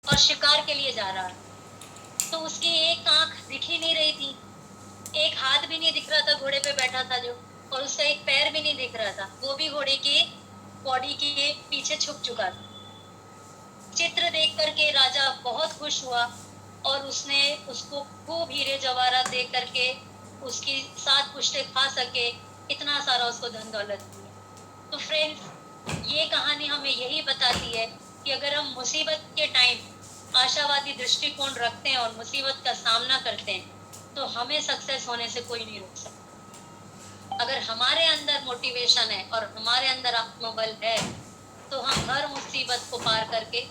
और शिकार के लिए जा रहा है। तो उसकी एक आंख दिख ही नहीं रही थी, एक हाथ भी नहीं दिख रहा था घोड़े पे बैठा था जो, और उसका एक पैर भी नहीं दिख रहा था, वो भी घोड़े के बॉडी के पीछे छुप चुका था। चित्र देख करके राजा बहुत खुश हुआ और उसने उसको खूब हीरे जवाहरात दे करके उसकी 7 पुश्तें खा सके, इतना सारा उसको धन दौलत दिया। तो फ्रेंड्स, ये कहानी हमें यही बताती है कि अगर हम मुसीबत के टाइम आशावादी दृष्टिकोण रखते हैं और मुसीबत का सामना करते हैं, तो हमें सक्सेस होने से कोई नहीं रोक सकता। अगर हमारे अंदर मोटिवेशन है और हमारे अंदर आत्मबल है, तो हम हर मुसीबत को पार करके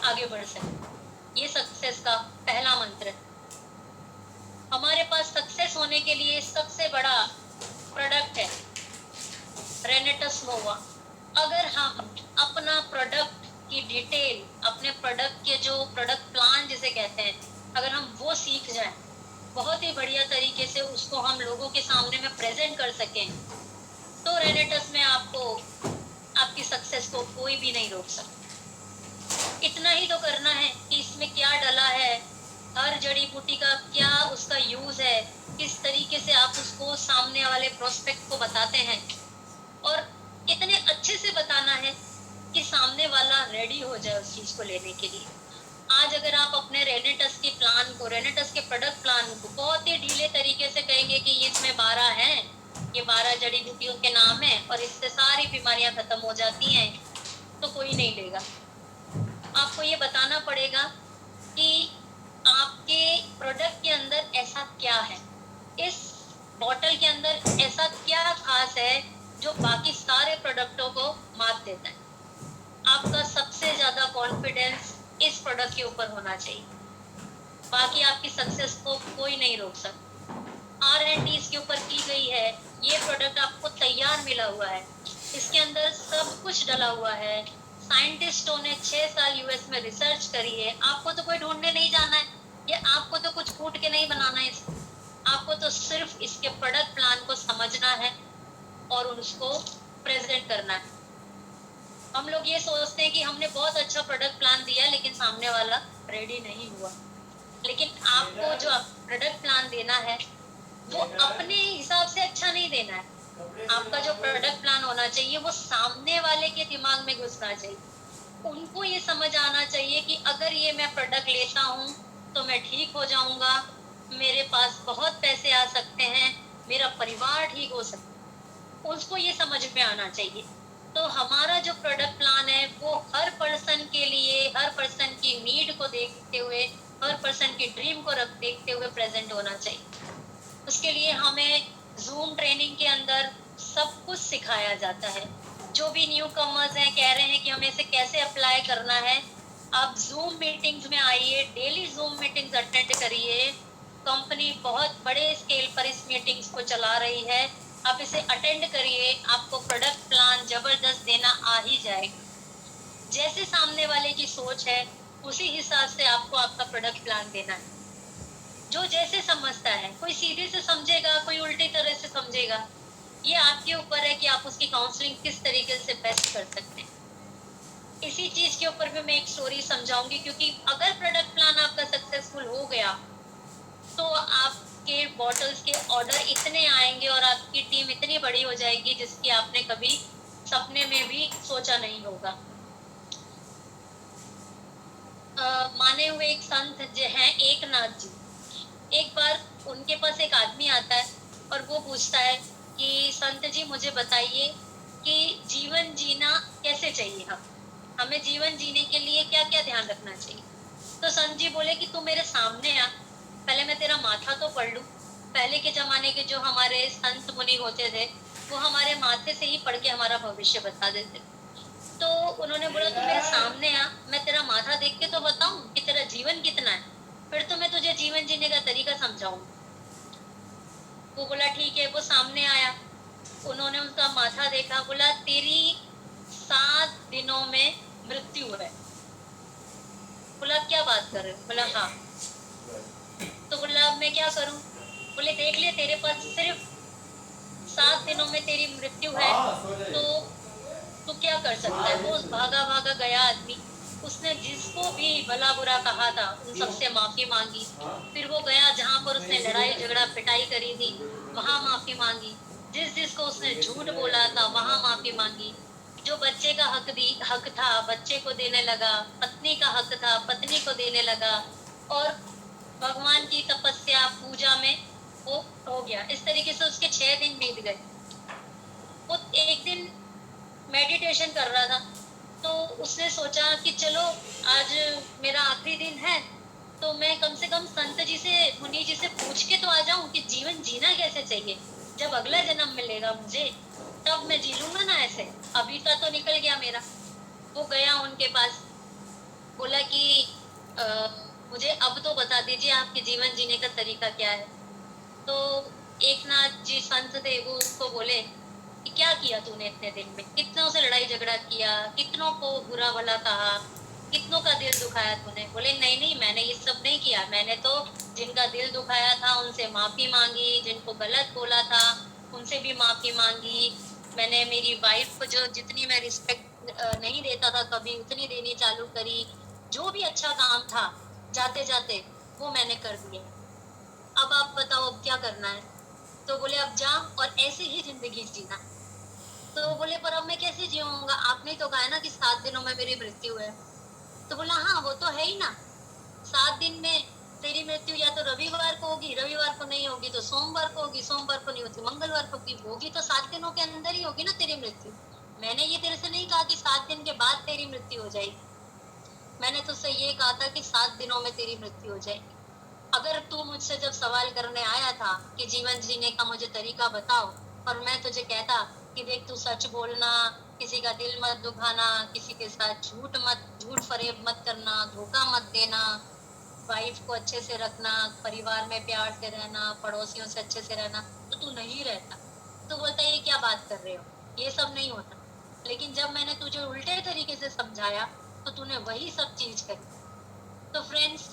आगे बढ़ सकते। ये सक्सेस का पहला मंत्र है। हमारे पास सक्सेस होने के लिए सबसे बड़ा प्रोडक्ट है रेनेटस नोवा। अगर हम अपना प्रोडक्ट की डिटेल, अपने प्रोडक्ट के जो प्रोडक्ट प्लान जिसे कहते हैं, अगर हम वो सीख जाएं, बहुत ही बढ़िया तरीके से उसको हम लोगों के सामने में प्रेजेंट कर सकें, तो रेनेटस में आपको आपकी सक्सेस को कोई भी नहीं रोक सकता। इतना ही तो करना है कि इसमें क्या डला है, हर जड़ी बूटी का क्या उसका यूज है, किस तरीके से आप उसको सामने वाले प्रोस्पेक्ट को बताते हैं, और इतने अच्छे से बताना है कि सामने वाला रेडी हो जाए उस चीज को लेने के लिए। आज अगर आप अपने रेनेटस के प्लान को, रेनेटस के प्रोडक्ट प्लान को बहुत ही ढीले तरीके से कहेंगे कि इसमें 12 हैं, ये 12 जड़ी बूटियों के नाम है और इससे सारी बीमारियां खत्म हो जाती हैं, तो कोई नहीं लेगा। आपको ये बताना पड़ेगा कि आपके प्रोडक्ट के अंदर ऐसा क्या है, इस बॉटल के अंदर ऐसा क्या खास है जो बाकी सारे प्रोडक्टों को मात देता है। आपका सबसे ज्यादा कॉन्फिडेंस इस प्रोडक्ट के ऊपर होना चाहिए, बाकी आपकी सक्सेस को कोई नहीं रोक सकता। R&D इसके ऊपर की गई है, ये प्रोडक्ट आपको तैयार मिला हुआ है, इसके अंदर सब कुछ डला हुआ है। साइंटिस्टों ने 6 साल यूएस में रिसर्च करी है। आपको तो कोई ढूंढने नहीं जाना है, ये आपको तो कुछ कूट के नहीं बनाना है इसको, आपको तो सिर्फ इसके प्रोडक्ट प्लान को समझना है और उसको प्रेजेंट करना है। हम लोग ये सोचते हैं कि हमने बहुत अच्छा प्रोडक्ट प्लान दिया लेकिन सामने वाला रेडी नहीं हुआ, लेकिन आपको जो प्रोडक्ट प्लान देना है वो अपने हिसाब से अच्छा नहीं देना है। आपका जो प्रोडक्ट प्लान होना चाहिए वो सामने वाले के दिमाग में घुसना चाहिए, उनको ये समझ आना चाहिए कि अगर ये मैं प्रोडक्ट लेता हूँ तो मैं ठीक हो जाऊंगा, मेरे पास बहुत पैसे आ सकते हैं, मेरा परिवार ठीक हो सकता है, उसको ये समझ में आना चाहिए। तो हमारा जो प्रोडक्ट प्लान है वो हर पर्सन के लिए, हर पर्सन की नीड को देखते हुए, हर पर्सन की ड्रीम को देखते हुए प्रेजेंट होना चाहिए। उसके लिए हमें जूम ट्रेनिंग के अंदर सब कुछ सिखाया जाता है। जो भी न्यू कमर्स हैं कह रहे हैं कि हमें इसे कैसे अप्लाई करना है, आप जूम मीटिंग्स में आइए, डेली जूम मीटिंग्स अटेंड करिए। कंपनी बहुत बड़े स्केल पर इस मीटिंग्स को चला रही है, आप इसे अटेंड करिए, आपको प्रोडक्ट प्लान जबरदस्त देना आ ही जाएगा। जैसे सामने वाले की सोच है उसी हिसाब से आपको आपका प्रोडक्ट प्लान देना है। जो जैसे समझता है, कोई सीधे से समझेगा, कोई उल्टी तरह से समझेगा, ये आपके ऊपर है कि आप उसकी काउंसलिंग किस तरीके से बेस्ट कर सकते हैं। इसी चीज के ऊपर भी मैं एक स्टोरी समझाऊंगी, क्योंकि अगर प्रोडक्ट प्लान आपका सक्सेसफुल हो गया तो आपके बॉटल्स के ऑर्डर इतने आएंगे और आपकी टीम इतनी बड़ी हो जाएगी जिसकी आपने कभी सपने में भी सोचा नहीं होगा। माने हुए एक संत जो हैं एकनाथ जी, एक बार उनके पास एक आदमी आता है और वो पूछता है कि संत जी मुझे बताइए कि जीवन जीना कैसे चाहिए, हमें जीवन जीने के लिए क्या क्या ध्यान रखना चाहिए। तो संत जी बोले कि तू मेरे सामने आ, पहले मैं तेरा माथा तो पढ़ लूं। पहले के जमाने के जो हमारे संत मुनि होते थे वो हमारे माथे से ही पढ़ के हमारा भविष्य बता देते। तो उन्होंने बोला तू मेरे सामने आ, मैं तेरा माथा देख के तो बताऊं कि तेरा जीवन कितना है, फिर तो मैं तुझे जीवन जीने का तरीका समझाऊं। वो बोला ठीक है। वो सामने आया, उन्होंने उसका माथा देखा, बोला तेरी 7 दिनों में मृत्यु है। बोला क्या बात कर रहे हो? बोला हाँ। तो बोला अब मैं क्या करूं? बोले देख ले तेरे पास सिर्फ 7 दिनों में तेरी मृत्यु है, तो तू क्या कर सकता है? वो भागा भागा गया आदमी, उसने जिसको भी भला बुरा कहा था उन सबसे माफी मांगी। फिर वो गया जहाँ पर उसने लड़ाई झगड़ा पिटाई करी थी, वहां माफी मांगी। जिस जिसको उसने झूठ बोला था वहां माफी मांगी। जो बच्चे का हक था बच्चे को देने लगा, पत्नी का हक था पत्नी को देने लगा, और भगवान की तपस्या पूजा में वो हो गया। इस तरीके से उसके 6 दिन बीत गए। वो एक दिन मेडिटेशन कर रहा था, तो उसने सोचा कि चलो आज मेरा आखिरी दिन है, तो मैं कम से कम संत जी से मुनि जी से पूछ के तो आ जाऊं कि जीवन जीना कैसे चाहिए। जब अगला जन्म मिलेगा मुझे तब मैं जी लूंगा ना ऐसे, अभी का तो निकल गया मेरा। वो गया उनके पास, बोला कि अ, मुझे अब तो बता दीजिए आपके जीवन जीने का तरीका क्या है। तो एक नाथ जी संत थे, वो उसको बोले कि क्या किया तूने इतने दिन में, कितनों से लड़ाई झगड़ा किया, कितनों को बुरा भला कहा, कितनों का दिल दुखाया तूने। बोले नहीं नहीं, मैंने ये सब नहीं किया। मैंने तो जिनका दिल दुखाया था उनसे माफी मांगी, जिनको गलत बोला था उनसे भी माफी मांगी। मैंने मेरी वाइफ को जो जितनी मैं रिस्पेक्ट नहीं देता था कभी, उतनी देनी चालू करी। जो भी अच्छा काम था जाते जाते वो मैंने कर दिया। अब आप बताओ अब क्या करना है। तो बोले अब जा और ऐसे ही जिंदगी जीना। तो बोले पर अब मैं कैसे जीऊंगा, आपने तो कहा है ना कि 7 दिनों में मेरी मृत्यु है। तो बोला हाँ वो तो है ही ना, 7 दिन में तेरी मृत्यु या तो रविवार को होगी, रविवार को नहीं होगी तो सोमवार को होगी, सोमवार को नहीं होती मंगलवार को होगी, तो 7 दिनों के अंदर ही होगी ना तेरी मृत्यु। मैंने ये तेरे से नहीं कहा कि 7 दिन के बाद तेरी मृत्यु हो जाएगी। मैंने तुझसे ये कहा था कि 7 दिनों में तेरी मृत्यु हो जाएगी। अगर तू मुझसे जब सवाल करने आया था कि जीवन जीने का मुझे तरीका बताओ, और मैं तुझे कहता कि देख तू सच बोलना, किसी का दिल मत दुखाना, किसी के साथ झूठ फरेब मत करना, धोखा मत देना, वाइफ को अच्छे से रखना, परिवार में प्यार से रहना, पड़ोसियों से अच्छे से रहना, तो तू नहीं रहता। तो बोलता ये क्या बात कर रहे हो, ये सब नहीं होता। लेकिन जब मैंने तुझे उल्टे तरीके से समझाया तो तूने वही सब चीज करी। तो फ्रेंड्स,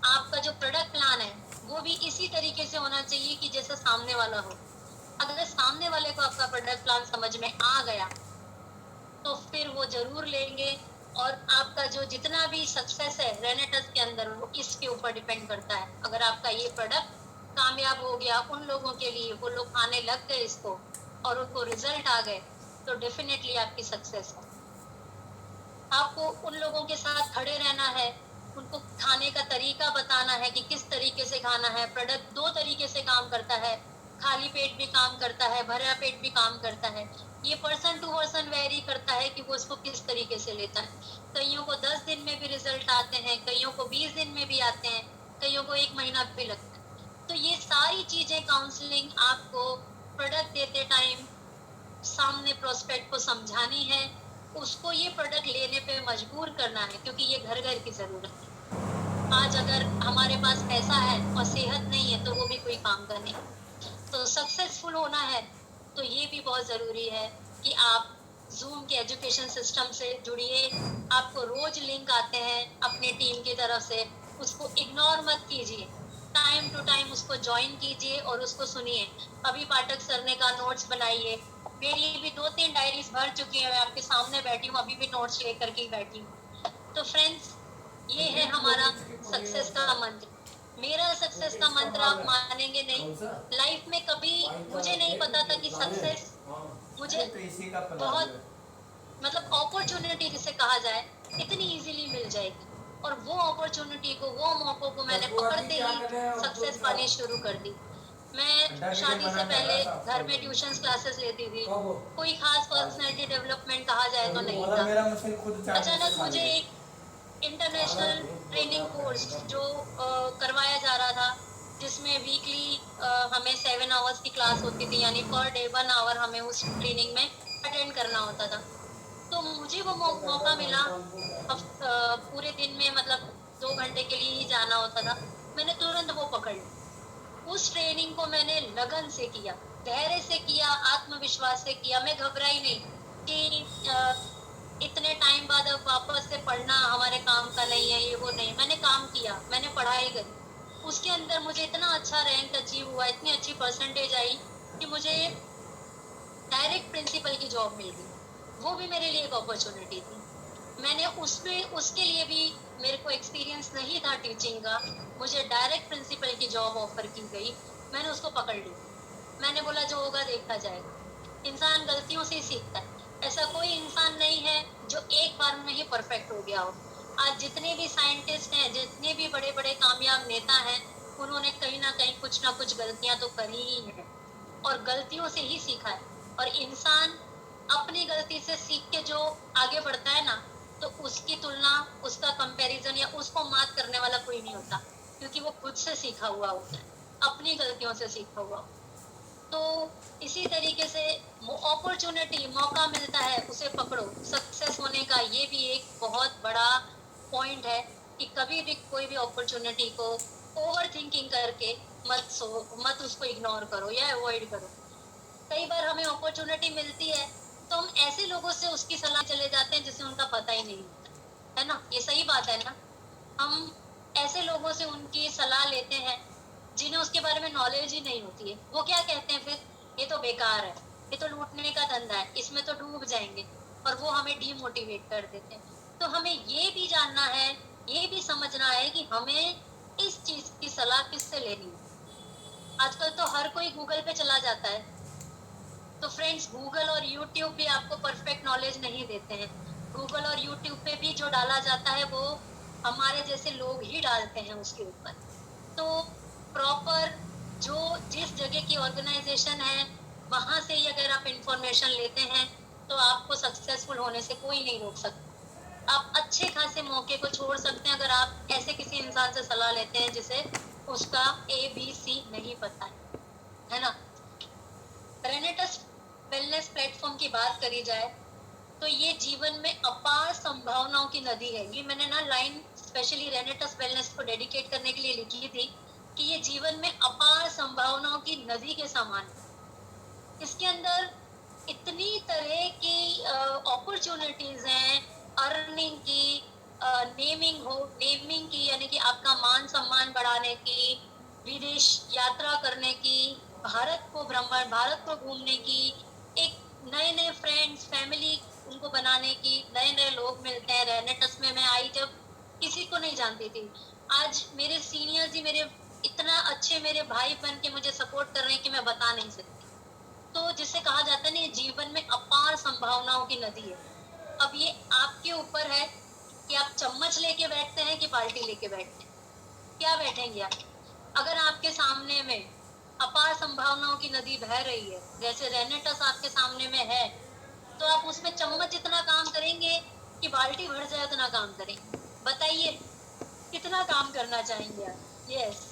आपका जो प्रोडक्ट प्लान है वो भी इसी तरीके से होना चाहिए कि जैसे सामने वाला हो। अगर सामने वाले को आपका प्रोडक्ट प्लान समझ में आ गया तो फिर वो जरूर लेंगे। और आपका जो जितना भी सक्सेस है रेनेटस के अंदर वो इसके ऊपर डिपेंड करता है। अगर आपका ये प्रोडक्ट कामयाब हो गया, उन लोगों के लिए वो लोग आने लग गए इसको और उनको रिजल्ट आ गए, तो डेफिनेटली आपकी सक्सेस है। आपको उन लोगों के साथ खड़े रहना है, उनको खाने का तरीका बताना है कि किस तरीके से खाना है। प्रोडक्ट 2 तरीके से काम करता है, खाली पेट भी काम करता है, भरा पेट भी काम करता है। ये पर्सन टू पर्सन वेरी करता है कि वो इसको किस तरीके से लेता है। कईयों को 10 दिन में भी रिजल्ट आते हैं, कईयों को 20 दिन में भी आते हैं, कईयों को 1 महीना भी लगता है। तो ये सारी चीजें काउंसलिंग आपको प्रोडक्ट देते टाइम सामने प्रोस्पेक्ट को समझानी है, उसको ये प्रोडक्ट लेने पे मजबूर करना है, क्योंकि ये घर घर की जरूरत है। आज अगर हमारे पास पैसा है और सेहत नहीं है तो वो भी कोई काम का नहीं। तो सक्सेसफुल होना है तो ये भी बहुत जरूरी है कि आप जूम के एजुकेशन सिस्टम से जुड़िए। आपको रोज लिंक आते हैं अपनी टीम की तरफ से, उसको इग्नोर मत कीजिए, टाइम टू टाइम उसको ज्वाइन कीजिए और उसको सुनिए। अभी पाठक सर ने कहा नोट्स बनाइए, मेरी भी 2-3 डायरीज भर चुकी है, मैं आपके सामने बैठी हूँ, अभी भी नोट्स लेकर के बैठी हूँ। तो फ्रेंड्स, ये है हमारा सक्सेस का मंत्र। मेरा सक्सेस का मंत्र आप मानेंगे नहीं, लाइफ में कभी मुझे नहीं पता था कि सक्सेस मुझे बहुत मतलब अपॉर्चुनिटी जिसे कहा जाए इतनी इजीली मिल जाएगी। और वो अपॉर्चुनिटी को, वो मौकों को मैंने पकड़ते ही सक्सेस पानी शुरू कर दी। मैं शादी से पहले घर में ट्यूशन क्लासेस लेती थी, कोई खास पर्सनैलिटी डेवलपमेंट कहा जाए तो नहीं था। अचानक मुझे एक इंटरनेशनल ट्रेनिंग कोर्स जो करवाया जा रहा था, जिसमें वीकली हमें 7 आवर्स की क्लास होती थी, यानी पर डे 1 आवर हमें उस ट्रेनिंग में अटेंड करना होता था। तो मुझे वो मौका मिला। पूरे दिन में मतलब 2 घंटे के लिए ही जाना होता था। मैंने तुरंत वो पकड़ ली। उस ट्रेनिंग को मैंने लगन से किया, धैर्य से किया, आत्मविश्वास से किया। मैं घबराई नहीं कि इतने टाइम बाद अब वापस से पढ़ना हमारे काम का नहीं है, ये वो नहीं। मैंने काम किया, मैंने पढ़ाई करी, उसके अंदर मुझे इतना अच्छा रैंक अचीव हुआ, इतनी अच्छी परसेंटेज आई कि मुझे डायरेक्ट प्रिंसिपल की जॉब मिल गई। वो भी मेरे लिए एक अपॉर्चुनिटी थी। मैंने उसमें उसके लिए भी मेरे को एक्सपीरियंस नहीं था टीचिंग का, मुझे डायरेक्ट प्रिंसिपल की जॉब ऑफर की गई, मैंने उसको पकड़ लिया। मैंने बोला जो होगा देखा जाएगा, इंसान गलतियों से ही सीखता है। ऐसा कोई इंसान नहीं है जो एक बार में ही परफेक्ट हो गया हो। आज जितने भी साइंटिस्ट हैं, जितने भी बड़े बड़े कामयाब नेता हैं, उन्होंने कहीं ना कुछ गलतियां तो करी ही हैं, और गलतियों से ही सीखा है। और इंसान अपनी गलती से सीख के जो आगे बढ़ता है ना, तो उसकी तुलना, उसका कंपैरिजन या उसको मात करने वाला कोई नहीं होता, क्योंकि वो खुद से सीखा हुआ होता है, अपनी गलतियों से सीखा हुआ। तो इसी तरीके से अपॉर्चुनिटी, मौका मिलता है उसे पकड़ो। सक्सेस होने का ये भी एक बहुत बड़ा पॉइंट है कि कभी भी कोई भी अपॉर्चुनिटी को ओवर थिंकिंग करके मत उसको इग्नोर करो या अवॉइड करो। कई बार हमें अपॉर्चुनिटी मिलती है तो हम ऐसे लोगों से उसकी सलाह चले जाते हैं जिसे उनका पता ही नहीं होता है ना, ये सही बात है ना। हम ऐसे लोगों से उनकी सलाह लेते हैं जिन्हें उसके बारे में नॉलेज ही नहीं होती है। वो क्या कहते हैं फिर, ये तो बेकार है, ये तो लूटने का धंधा है, इसमें तो डूब जाएंगे, और वो हमें डीमोटिवेट कर देते हैं। तो हमें ये भी जानना है, ये भी समझना है कि हमें इस चीज की सलाह किससे लेनी है। आजकल तो हर कोई गूगल पे चला जाता है। तो फ्रेंड्स, गूगल और यूट्यूब भी आपको परफेक्ट नॉलेज नहीं देते हैं। गूगल और यूट्यूब पे भी जो डाला जाता है वो हमारे जैसे लोग ही डालते हैं उसके ऊपर। तो प्रॉपर जो जिस जगह की ऑर्गेनाइजेशन है, वहां से ही अगर आप इंफॉर्मेशन लेते हैं तो आपको सक्सेसफुल होने से कोई नहीं रोक सकता। आप अच्छे खासे मौके को छोड़ सकते हैं अगर आप ऐसे किसी इंसान से सलाह लेते हैं जिसे उसका ABC नहीं पता है ना। रेनेटस वेलनेस प्लेटफॉर्म की बात करी जाए तो ये जीवन में अपार संभावनाओं की नदी है। ये मैंने ना लाइन स्पेशली रेनेटस वेलनेस को डेडिकेट करने के लिए लिखी थी कि ये जीवन में अपार संभावनाओं की नदी के समान है। इसके अंदर इतनी तरह की अपॉर्चुनिटीज हैं, अर्निंग की, नेमिंग की, यानी कि आपका मान सम्मान बढ़ाने की, विदेश यात्रा करने की, भारत को घूमने की, एक नए नए फ्रेंड्स, फैमिली उनको बनाने की, नए नए लोग मिलते हैं। रेनेटस में मैं आई जब किसी को नहीं जानती थी, आज मेरे सीनियर जी मेरे इतना अच्छे मेरे भाई बन के मुझे सपोर्ट कर रहे हैं कि मैं बता नहीं सकती। तो जिसे कहा जाता है ना, ये जीवन में अपार संभावनाओं की नदी है। अब ये आपके ऊपर है कि आप चम्मच लेके बैठते हैं कि बाल्टी लेके बैठते हैं, क्या बैठेंगे आप। अगर आपके सामने में अपार संभावनाओं की नदी बह रही है, जैसे रेनेटस आपके सामने में है, तो आप उसमें चम्मच इतना काम करेंगे कि बाल्टी भर जाए उतना काम करेंगे। बताइए कितना काम करना चाहेंगे आप। यस,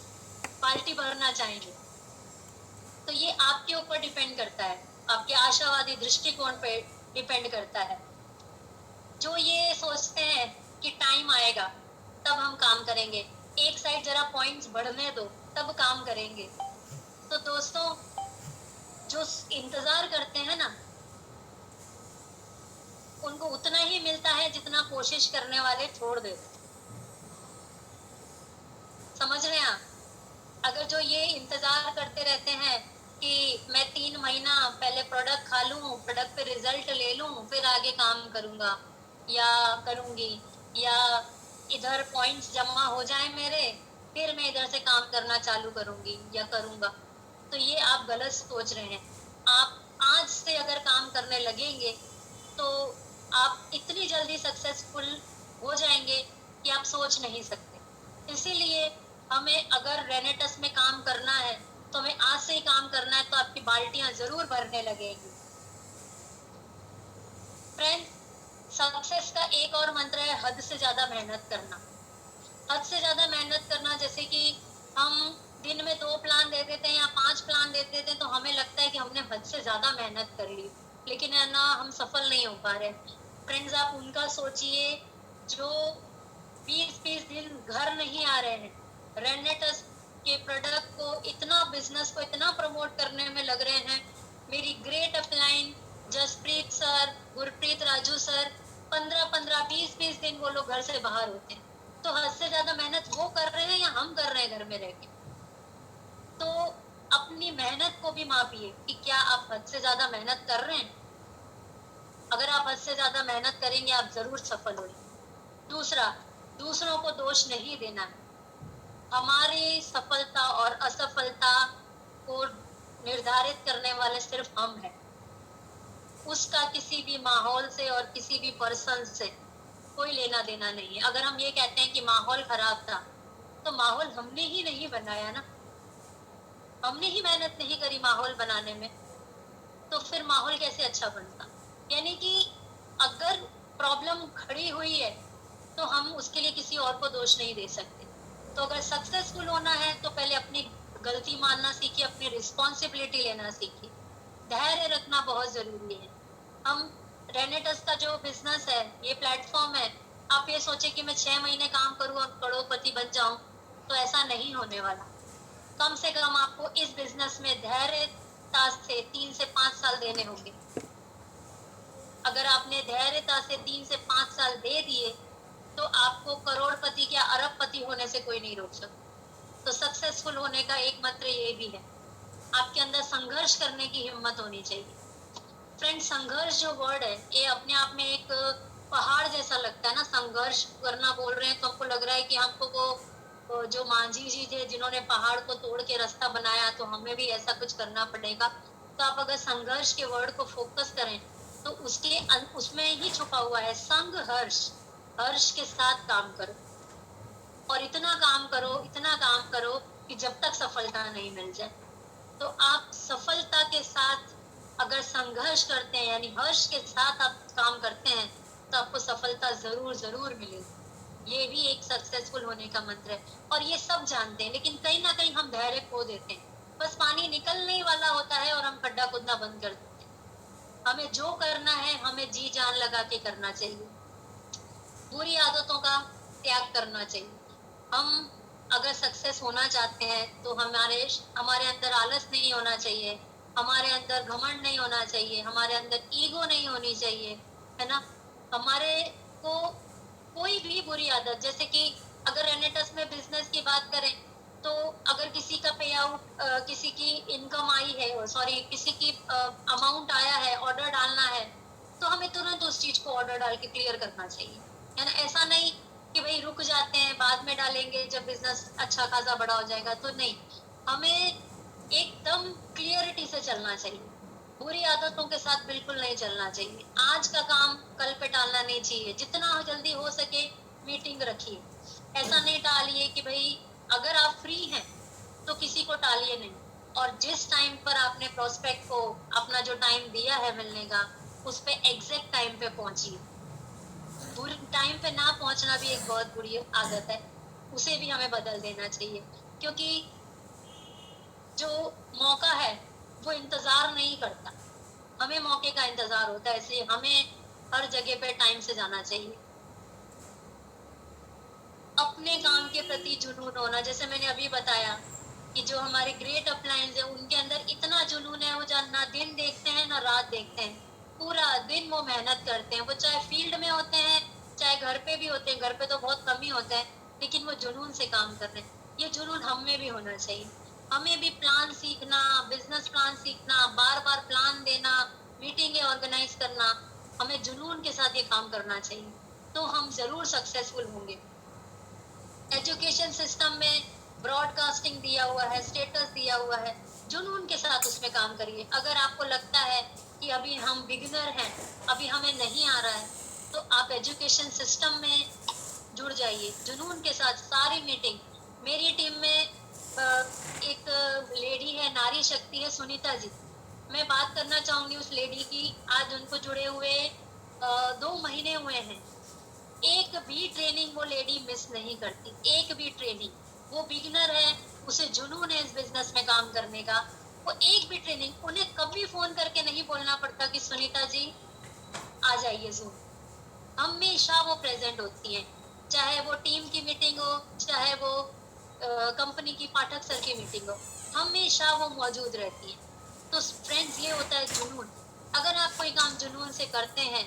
बाल्टी भरना चाहेंगे। तो ये आपके ऊपर डिपेंड करता है, आपके आशावादी दृष्टिकोण पे डिपेंड करता है। जो ये सोचते हैं कि टाइम आएगा तब हम काम करेंगे, एक साइड जरा पॉइंट्स बढ़ने दो तब काम करेंगे। तो दोस्तों, जो इंतजार करते हैं ना, उनको उतना ही मिलता है जितना कोशिश करने वाले छोड़ देते। समझ रहे हैं आप। अगर जो ये इंतजार करते रहते हैं कि मैं 3 महीना पहले प्रोडक्ट खा लूं, प्रोडक्ट पे रिजल्ट ले लूं, फिर आगे काम करूंगा या करूंगी, या इधर पॉइंट्स जमा हो जाए मेरे, फिर मैं इधर से काम करना चालू करूंगी या करूंगा, तो ये आप गलत सोच रहे हैं। आप आज से अगर काम करने लगेंगे तो आप इतनी जल्दी सक्सेसफुल हो जाएंगे कि आप सोच नहीं सकते। इसीलिए हमें अगर रेनेटस में काम करना है तो हमें आज से ही काम करना है, तो आपकी बाल्टियां जरूर भरने लगेगी। फ्रेंड, सक्सेस का एक और मंत्र है हद से ज्यादा मेहनत करना। हद से ज्यादा मेहनत करना, जैसे कि हम दिन में 2 प्लान दे देते हैं या 5 प्लान दे देते हैं तो हमें लगता है कि हमने हद से ज्यादा मेहनत कर ली, लेकिन है ना, हम सफल नहीं हो पा रहे। फ्रेंड्स, आप उनका सोचिए जो 20-20 दिन घर नहीं आ रहे हैं, रेनेटस के प्रोडक्ट को इतना, बिजनेस को इतना प्रमोट करने में लग रहे हैं। मेरी great upline Jaspreet sir, Gurpreet Raju sir, 15-15 20-20 दिन वो लोग घर से बाहर होते हैं। तो हद से ज्यादा मेहनत वो कर रहे हैं या हम कर रहे हैं घर में रह के। तो अपनी मेहनत को भी मापिए कि क्या आप हद से ज्यादा मेहनत कर रहे हैं। अगर आप हद से ज्यादा मेहनत करेंगे आप जरूर सफल होंगे। दूसरा, दूसरों को दोष नहीं देना। हमारी सफलता और असफलता को निर्धारित करने वाले सिर्फ हम हैं। उसका किसी भी माहौल से और किसी भी पर्सन से कोई लेना देना नहीं है। अगर हम ये कहते हैं कि माहौल खराब था, तो माहौल हमने ही नहीं बनाया ना, हमने ही मेहनत नहीं करी माहौल बनाने में, तो फिर माहौल कैसे अच्छा बनता। यानी कि अगर प्रॉब्लम खड़ी हुई है तो हम उसके लिए किसी और को दोष नहीं दे सकते। तो अगर सक्सेसफुल होना है तो पहले अपनी गलती मानना सीखिए, अपनी रिस्पॉन्सिबिलिटी लेना सीखिए, धैर्य रखना बहुत जरूरी है। हम रेनेटस का जो बिजनेस है, ये प्लेटफॉर्म है, आप ये सोचे कि मैं 6 महीने काम करूं और करोड़पति बन जाऊं, तो ऐसा नहीं होने वाला। कम से कम आपको इस बिजनेस में धैर्यता से 3 से 5 साल देने होंगे। अगर आपने धैर्यता से 3 से 5 साल दे दिए तो आपको करोड़पति या अरबपति होने से कोई नहीं रोक सकता। तो सक्सेसफुल होने का एक मंत्र ये भी है, आपके अंदर संघर्ष करने की हिम्मत होनी चाहिए। फ्रेंड्स, संघर्ष जो वर्ड है ये अपने आप में एक पहाड़ जैसा लगता है ना। संघर्ष करना बोल रहे हैं तो हमको लग रहा है कि हमको वो जो मांझी जी थे जिन्होंने पहाड़ को तोड़ के रास्ता बनाया, तो हमें भी ऐसा कुछ करना पड़ेगा। तो आप अगर संघर्ष के वर्ड को फोकस करें तो उसमें ही छुपा हुआ है संघर्ष। हर्ष के साथ काम करो और इतना काम करो, इतना काम करो कि जब तक सफलता नहीं मिल जाए। तो आप सफलता के साथ अगर संघर्ष करते हैं, यानी हर्ष के साथ आप काम करते हैं, तो आपको सफलता जरूर जरूर मिलेगी। ये भी एक सक्सेसफुल होने का मंत्र है और ये सब जानते हैं, लेकिन कहीं ना कहीं हम धैर्य खो देते हैं। बस पानी निकलने वाला होता है और हम खड्डा खोदना बंद कर देते हैं। हमें जो करना है हमें जी जान लगा के करना चाहिए, बुरी आदतों का त्याग करना चाहिए। हम अगर सक्सेस होना चाहते हैं तो हमारे अंदर आलस नहीं होना चाहिए, हमारे अंदर घमंड नहीं होना चाहिए, हमारे अंदर ईगो नहीं होनी चाहिए, है ना। हमारे को कोई भी बुरी आदत, जैसे कि अगर रेनेटस में बिजनेस की बात करें तो अगर किसी का पे आउट, किसी की इनकम आई है, सॉरी किसी की अमाउंट आया है, ऑर्डर डालना है, तो हमें तुरंत उस चीज को ऑर्डर डाल के क्लियर करना चाहिए, है ना। ऐसा नहीं कि भाई रुक जाते हैं बाद में डालेंगे जब बिजनेस अच्छा खासा बड़ा हो जाएगा, तो नहीं, हमें एकदम क्लियरिटी से चलना चाहिए। बुरी आदतों के साथ बिल्कुल नहीं चलना चाहिए। आज का काम कल पे टालना नहीं चाहिए, जितना जल्दी हो सके मीटिंग रखिए। ऐसा नहीं टालिए कि भाई अगर आप फ्री हैं तो किसी को टालिए नहीं, और जिस टाइम पर आपने प्रोस्पेक्ट को अपना जो टाइम दिया है मिलने का, उस पे एग्जैक्ट टाइम पे पहुंचिए। बुरी टाइम पे ना पहुंचना भी एक बहुत बुरी आदत है, उसे भी हमें बदल देना चाहिए। क्योंकि जो मौका है वो इंतजार नहीं करता, हमें मौके का इंतजार होता है, इसलिए हमें हर जगह पे टाइम से जाना चाहिए। अपने काम के प्रति जुनून होना, जैसे मैंने अभी बताया कि जो हमारे ग्रेट अपलायंस है उनके अंदर इतना जुनून है, वो ना दिन देखते हैं ना रात देखते हैं, पूरा दिन वो मेहनत करते हैं। वो चाहे फील्ड में होते हैं चाहे घर पे भी होते हैं, घर पे तो बहुत कम ही होता है, लेकिन वो जुनून से काम कर रहे हैं। ये जुनून हम में भी होना चाहिए। हमें भी प्लान सीखना, बिजनेस प्लान सीखना, बार बार प्लान देना, मीटिंगें ऑर्गेनाइज करना, हमें जुनून के साथ ये काम करना चाहिए, तो हम जरूर सक्सेसफुल होंगे। एजुकेशन सिस्टम में ब्रॉडकास्टिंग दिया हुआ है, स्टेटस दिया हुआ है, जुनून के साथ उसमें काम करिए। अगर आपको लगता है कि अभी हम बिगिनर हैं, अभी हमें नहीं आ रहा है, तो आप एजुकेशन सिस्टम में जुड़ जाइए जुनून के साथ। सारी मीटिंग, मेरी टीम में एक लेडी है, नारी शक्ति है, सुनीता जी, मैं बात करना चाहूंगी उस लेडी की। आज उनको जुड़े हुए 2 महीने हुए हैं, एक भी ट्रेनिंग वो लेडी मिस नहीं करती, एक भी ट्रेनिंग। वो बिगिनर है, उसे जुनून है इस बिजनेस में काम करने का, वो एक भी ट्रेनिंग, उन्हें कभी फोन करके नहीं बोलना पड़ता कि सुनीता जी आ जाइए जूम, हमेशा वो प्रेजेंट होती हैं। चाहे वो टीम की मीटिंग हो, चाहे वो कंपनी की पाठक सर की मीटिंग हो, हमेशा वो मौजूद रहती है। तो फ्रेंड्स, ये होता है जुनून। अगर आप कोई काम जुनून से करते हैं,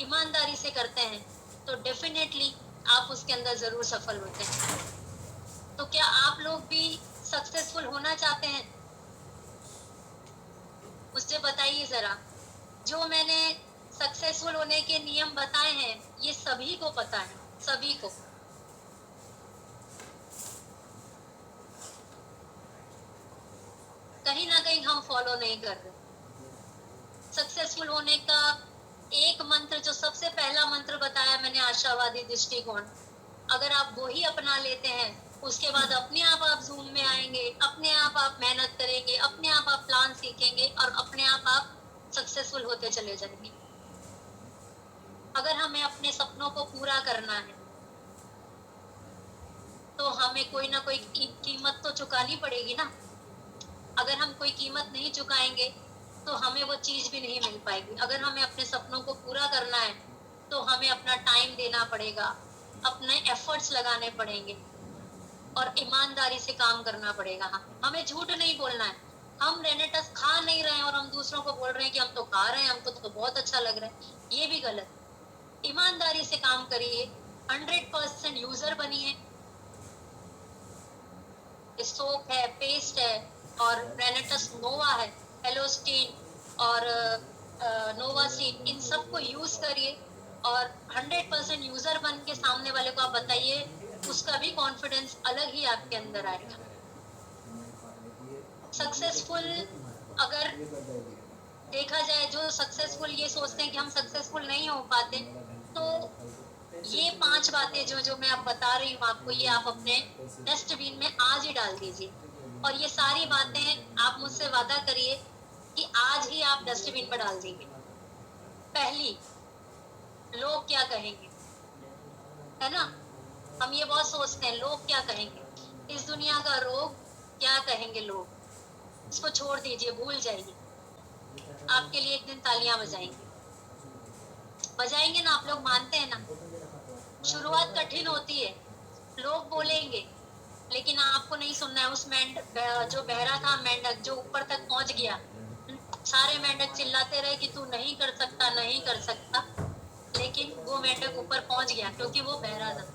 ईमानदारी से करते हैं, तो डेफिनेटली आप उसके अंदर जरूर सफल होते हैं। तो क्या आप लोग भी सक्सेसफुल होना चाहते हैं? मुझे बताइए जरा। जो मैंने सक्सेसफुल होने के नियम बताए हैं, ये सभी को पता है, सभी को। कहीं ना कहीं हम फॉलो नहीं कर रहे। सक्सेसफुल होने का एक मंत्र, जो सबसे पहला मंत्र बताया मैंने, आशावादी दृष्टिकोण, अगर आप वो ही अपना लेते हैं, उसके बाद अपने आप जूम में आएंगे, अपने आप मेहनत करेंगे, अपने आप प्लान सीखेंगे और अपने आप सक्सेसफुल होते चले जाएंगे। अगर हमें अपने सपनों को पूरा करना है तो हमें कोई ना कोई कीमत तो चुकानी पड़ेगी ना। अगर हम कोई कीमत नहीं चुकाएंगे तो हमें वो चीज भी नहीं मिल पाएगी। अगर हमें अपने सपनों को पूरा करना है तो हमें अपना टाइम देना पड़ेगा, अपने एफर्ट्स लगाने पड़ेंगे और ईमानदारी से काम करना पड़ेगा। हमें झूठ नहीं बोलना है। हम रेनेटस खा नहीं रहे हैं और हम दूसरों को बोल रहे हैं कि हम तो खा रहे हैं, हमको तो बहुत अच्छा लग रहा है, ये भी गलत। ईमानदारी से काम करिए, 100% यूजर बनिए। सोप है, पेस्ट है और रेनेटस नोवा है, एलोस्टीन और नोवासीन, इन सबको यूज करिए और 100% यूजर बन के सामने वाले को आप बताइए, उसका भी कॉन्फिडेंस अलग ही आपके अंदर आएगा। सक्सेसफुल अगर देखा जाए, जो सक्सेसफुल ये सोचते हैं कि हम सक्सेसफुल नहीं हो पाते, तो ये 5 बातें जो मैं अब बता रही हूँ आपको, ये आप अपने डस्टबिन में आज ही डाल दीजिए। और ये सारी बातें आप मुझसे वादा करिए कि आज ही आप डस्टबिन पर डाल देंगे। पहली, लोग क्या कहेंगे, है ना। हम ये बहुत सोचते हैं, लोग क्या कहेंगे, इस दुनिया का रोग, क्या कहेंगे लोग, इसको छोड़ दीजिए, भूल जाइए। आपके लिए एक दिन तालियां बजाएंगे, बजाएंगे ना, आप लोग मानते हैं ना। शुरुआत कठिन होती है, लोग बोलेंगे, लेकिन आपको नहीं सुनना है। उस मेंढक जो बहरा था, मेंढक जो ऊपर तक पहुंच गया, सारे मेंढक चिल्लाते रहे कि तू नहीं कर सकता, नहीं कर सकता, लेकिन वो मेंढक ऊपर पहुंच गया क्योंकि वो बहरा था।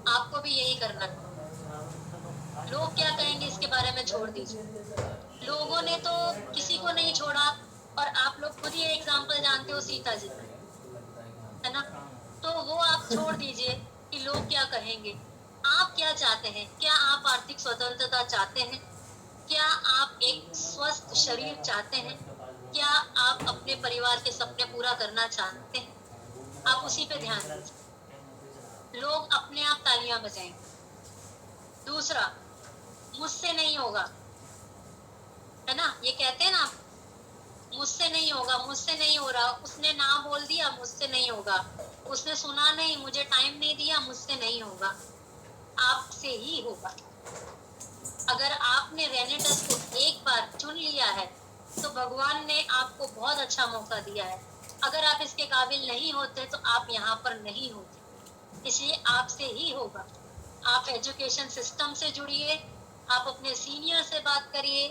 आपको भी यही करना है। लोग क्या कहेंगे इसके बारे में छोड़ दीजिए। लोगों ने तो किसी को नहीं छोड़ा, और आप लोग खुद ही एग्जाम्पल जानते हो, सीता जी, है ना। तो वो आप छोड़ दीजिए कि लोग क्या कहेंगे। आप क्या चाहते हैं? क्या आप आर्थिक स्वतंत्रता चाहते हैं? क्या आप एक स्वस्थ शरीर चाहते हैं? क्या आप अपने परिवार के सपने पूरा करना चाहते हैं? आप उसी पे ध्यान दीजिए। लोग अपने आप तालियां बजाएंगे। दूसरा, मुझसे नहीं होगा, है ना, ये कहते हैं ना आप, मुझसे नहीं होगा, मुझसे नहीं हो रहा, उसने ना बोल दिया, मुझसे नहीं होगा, उसने सुना नहीं, मुझे टाइम नहीं दिया, मुझसे नहीं होगा। आपसे ही होगा। अगर आपने रेनेटस को एक बार चुन लिया है तो भगवान ने आपको बहुत अच्छा मौका दिया है। अगर आप इसके काबिल नहीं होते तो आप यहाँ पर नहीं होते, इसलिए आपसे ही होगा। आप एजुकेशन सिस्टम से जुड़िए, आप अपने सीनियर से बात करिए।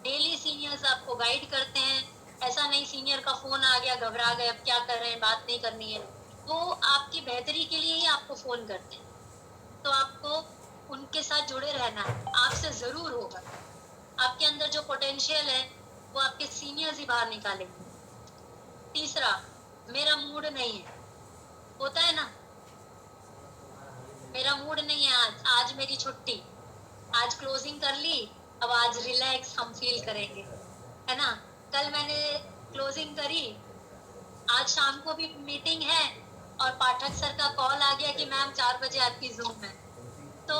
डेली सीनियर्स आपको गाइड करते हैं। ऐसा नहीं सीनियर का फोन आ गया, घबरा गए, अब क्या कर रहे हैं, बात नहीं करनी है, वो आपकी बेहतरी के लिए ही आपको फोन करते हैं। तो आपको उनके साथ जुड़े रहना है, आपसे जरूर होगा। आपके अंदर जो पोटेंशियल है वो आपके सीनियर्स ही बाहर निकालेंगे। तीसरा, मेरा मूड नहीं है, होता है ना, मेरा मूड नहीं है आज मेरी छुट्टी, आज क्लोजिंग कर ली, अब आज रिलैक्स हम फील करेंगे, है ना। कल मैंने क्लोजिंग करी, आज शाम को भी मीटिंग है और पाठक सर का कॉल आ गया कि मैम 4 बजे आपकी जूम है, तो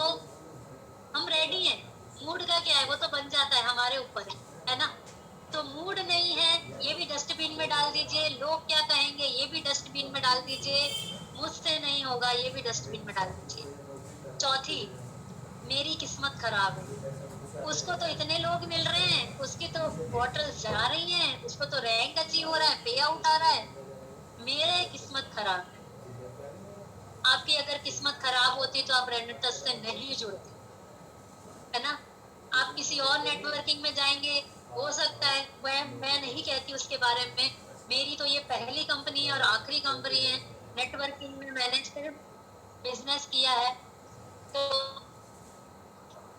हम रेडी हैं। मूड का क्या है, वो तो बन जाता है, हमारे ऊपर है ना। तो मूड नहीं है, ये भी डस्टबिन में डाल दीजिए। लोग क्या कहेंगे, ये भी डस्टबिन में डाल दीजिए। मुझसे नहीं होगा, ये भी डस्टबिन में डाल दीजिए। चौथी, मेरी किस्मत खराब है, उसको तो इतने लोग मिल रहे हैं, उसकी तो बॉटल्स जा रही हैं, उसको तो रैंक अचीव हो रहा है, पे आउट आ रहा है, मेरे किस्मत खराब है। आपकी अगर किस्मत खराब होती तो आप रेनेटस से नहीं जुड़ते, है ना। आप किसी और नेटवर्किंग में जाएंगे, हो सकता है, मैं नहीं कहती उसके बारे में, मेरी तो ये पहली कंपनी और आखिरी कंपनी है नेटवर्किंग में। मैंने सिर्फ बिजनेस किया है, तो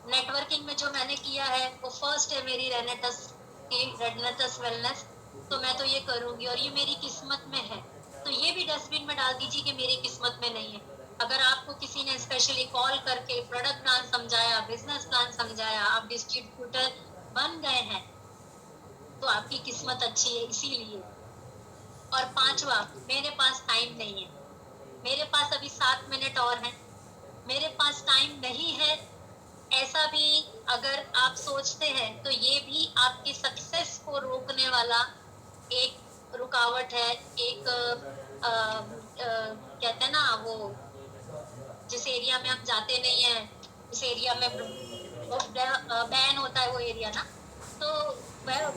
नेटवर्किंग में जो मैंने किया है वो फर्स्ट है मेरी रेनेटस की, रेनेटस वेलनेस। तो मैं तो ये करूंगी और ये मेरी किस्मत में है, तो ये भी डस्टबिन में डाल दीजिए कि मेरी किस्मत में नहीं है। अगर आपको किसी ने स्पेशली कॉल करके प्रोडक्ट प्लान समझाया, बिजनेस प्लान समझाया, आप डिस्ट्रीब्यूटर बन गए हैं, तो आपकी किस्मत अच्छी है इसीलिए। और पांचवा, मेरे पास टाइम नहीं है, मेरे पास अभी 7 मिनट और हैं, मेरे पास टाइम नहीं है, ऐसा भी अगर आप सोचते हैं तो ये भी आपकी सक्सेस को रोकने वाला एक रुकावट है। एक कहते हैं ना वो, जिस एरिया में हम जाते नहीं है उस एरिया में बैन होता है वो एरिया ना, तो वह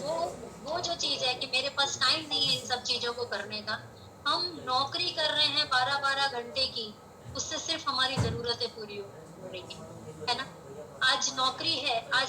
वो जो चीज है कि मेरे पास टाइम नहीं है इन सब चीजों को करने का। हम नौकरी कर रहे हैं 12-12 घंटे की, उससे सिर्फ हमारी जरूरतें पूरी हो रही है ना। आज नौकरी है, आज